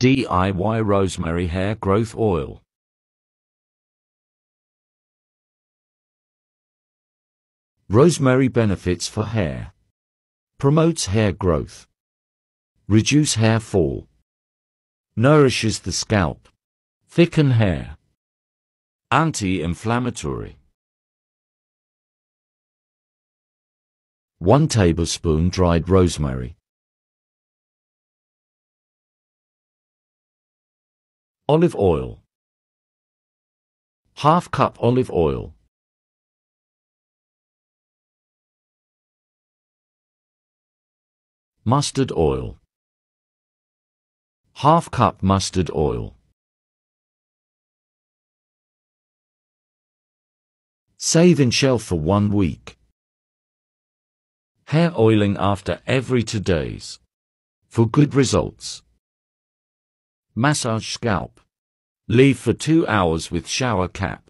DIY Rosemary Hair Growth Oil. Rosemary benefits for hair. Promotes hair growth. Reduce hair fall. Nourishes the scalp. Thicken hair. Anti-inflammatory. 1 tablespoon dried rosemary. Olive oil. ½ cup olive oil. Mustard oil. ½ cup mustard oil. Save in shelf for 1 week. Hair oiling after every 2 days. For good results. Massage scalp. Leave for 2 hours with shower cap.